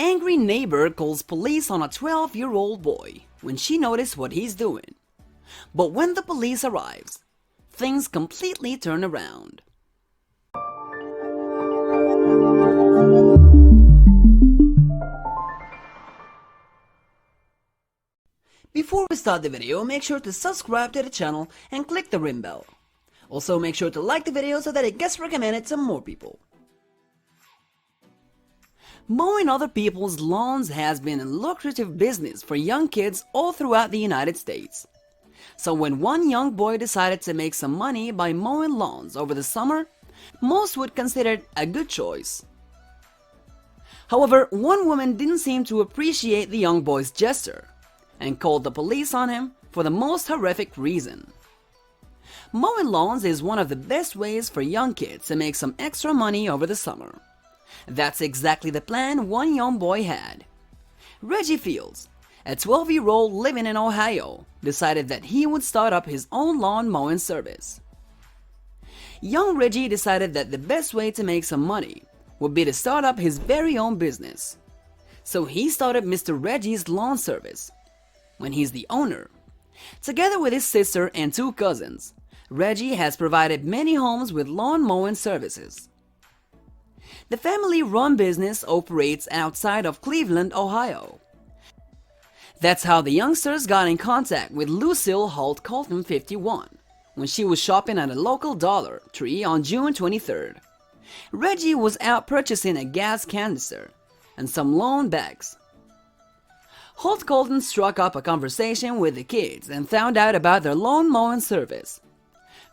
Angry neighbor calls police on a 12-year-old boy when she noticed what he's doing. But when the police arrives, things completely turn around. Before we start the video, make sure to subscribe to the channel and click the ring bell. Also, make sure to like the video so that it gets recommended to more people. Mowing other people's lawns has been a lucrative business for young kids all throughout the United States. So when one young boy decided to make some money by mowing lawns over the summer, most would consider it a good choice. However, one woman didn't seem to appreciate the young boy's gesture and called the police on him for the most horrific reason. Mowing lawns is one of the best ways for young kids to make some extra money over the summer. That's exactly the plan one young boy had. Reggie Fields, a 12-year-old living in Ohio, decided that he would start up his own lawn mowing service. Young Reggie decided that the best way to make some money would be to start up his very own business. So he started Mr. Reggie's Lawn Service. When he's the owner, together with his sister and 2 cousins, Reggie has provided many homes with lawn mowing services. The family-run business operates outside of Cleveland, Ohio. That's how the youngsters got in contact with Lucille Holt Colton 51 when she was shopping at a local Dollar Tree on June 23rd. Reggie was out purchasing a gas canister and some lawn bags. Holt Colton struck up a conversation with the kids and found out about their lawn mowing service.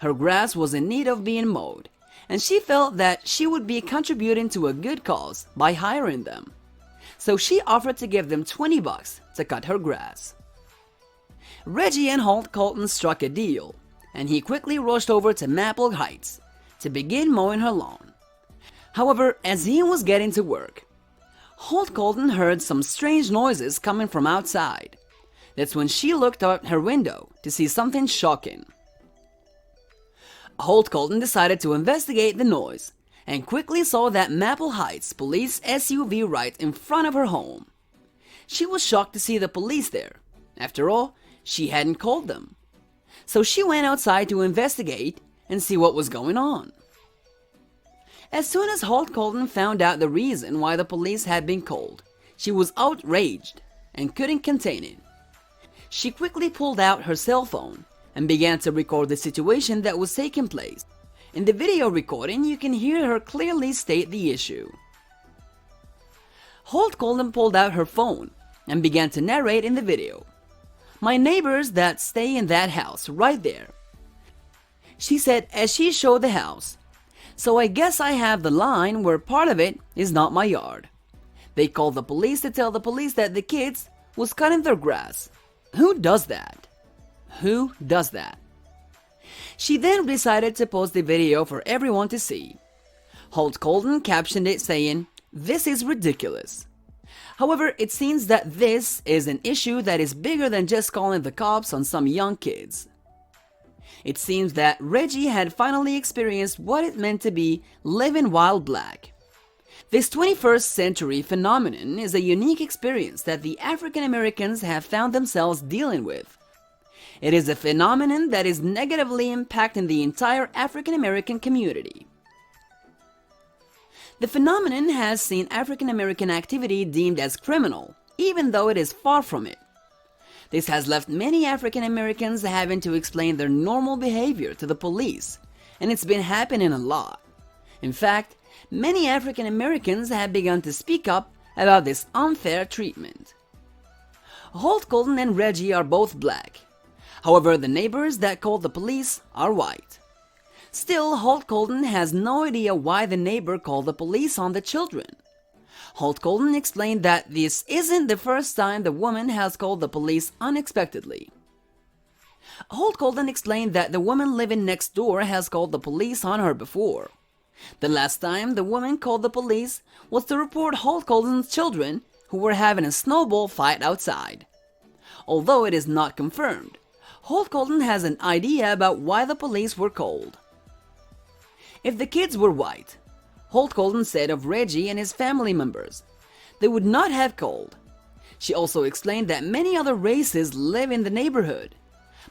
Her grass was in need of being mowed, and she felt that she would be contributing to a good cause by hiring them. So she offered to give them $20 to cut her grass. Reggie and Holt Colton struck a deal, and he quickly rushed over to Maple Heights to begin mowing her lawn. However, as he was getting to work, Holt Colton heard some strange noises coming from outside. That's when she looked out her window to see something shocking. Holt Colton decided to investigate the noise and quickly saw that Maple Heights police SUV right in front of her home. She was shocked to see the police there. After all, she hadn't called them. So she went outside to investigate and see what was going on. As soon as Holt Colton found out the reason why the police had been called, she was outraged and couldn't contain it. She quickly pulled out her cell phone and began to record the situation that was taking place. In the video recording, you can hear her clearly state the issue. Holt Colton pulled out her phone and began to narrate in the video. "My neighbors that stay in that house right there," she said as she showed the house. "So I guess I have the line where part of it is not my yard. They called the police to tell the police that the kids was cutting their grass. Who does that? Who does that?" She then decided to post the video for everyone to see. Holt Colton captioned it saying, "This is ridiculous." However, it seems that this is an issue that is bigger than just calling the cops on some young kids. It seems that Reggie had finally experienced what it meant to be living while black. This 21st century phenomenon is a unique experience that the African Americans have found themselves dealing with. It is a phenomenon that is negatively impacting the entire African American community. The phenomenon has seen African American activity deemed as criminal, even though it is far from it. This has left many African Americans having to explain their normal behavior to the police, and it's been happening a lot. In fact, many African Americans have begun to speak up about this unfair treatment. Holt Colton and Reggie are both black. However, the neighbors that called the police are white. Still, Holt Colton has no idea why the neighbor called the police on the children. Holt Colton explained that this isn't the first time the woman has called the police unexpectedly. Holt Colton explained that the woman living next door has called the police on her before. The last time the woman called the police was to report Holt Colton's children who were having a snowball fight outside. Although it is not confirmed, Holt Colton has an idea about why the police were called. If the kids were white, Holt Colton said of Reggie and his family members, they would not have called. She also explained that many other races live in the neighborhood,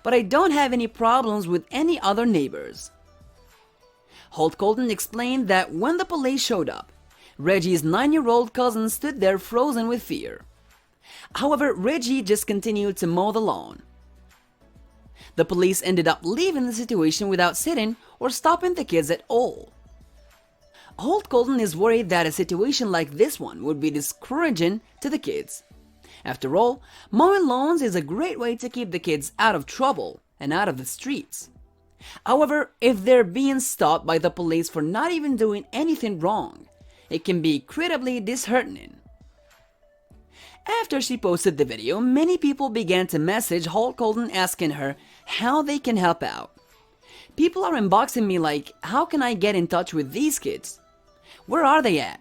but I don't have any problems with any other neighbors. Holt Colton explained that when the police showed up, Reggie's 9-year-old cousin stood there frozen with fear. However, Reggie just continued to mow the lawn. The police ended up leaving the situation without sitting or stopping the kids at all. Holt Colton is worried that a situation like this one would be discouraging to the kids. After all, mowing lawns is a great way to keep the kids out of trouble and out of the streets. However, if they're being stopped by the police for not even doing anything wrong, it can be incredibly disheartening. After she posted the video, many people began to message Holt Colton asking her how they can help out. People are inboxing me like, how can I get in touch with these kids? Where are they at?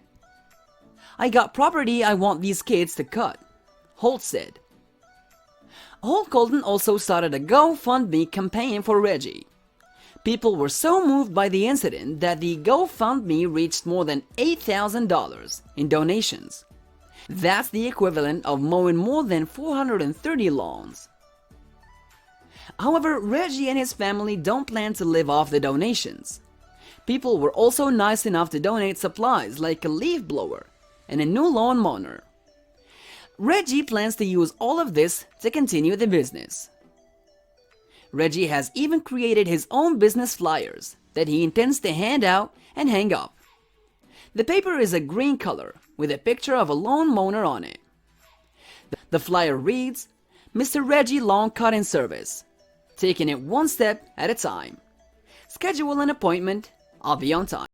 I got property I want these kids to cut, Holt said. Holt Colton also started a GoFundMe campaign for Reggie. People were so moved by the incident that the GoFundMe reached more than $8,000 in donations. That's the equivalent of mowing more than 430 lawns. However, Reggie and his family don't plan to live off the donations. People were also nice enough to donate supplies like a leaf blower and a new lawn mower. Reggie plans to use all of this to continue the business. Reggie has even created his own business flyers that he intends to hand out and hang up. The paper is a green color with a picture of a lawn mower on it. The flyer reads, "Mr. Reggie Lawn Cutting Service, taking it one step at a time. Schedule an appointment, I'll be on time."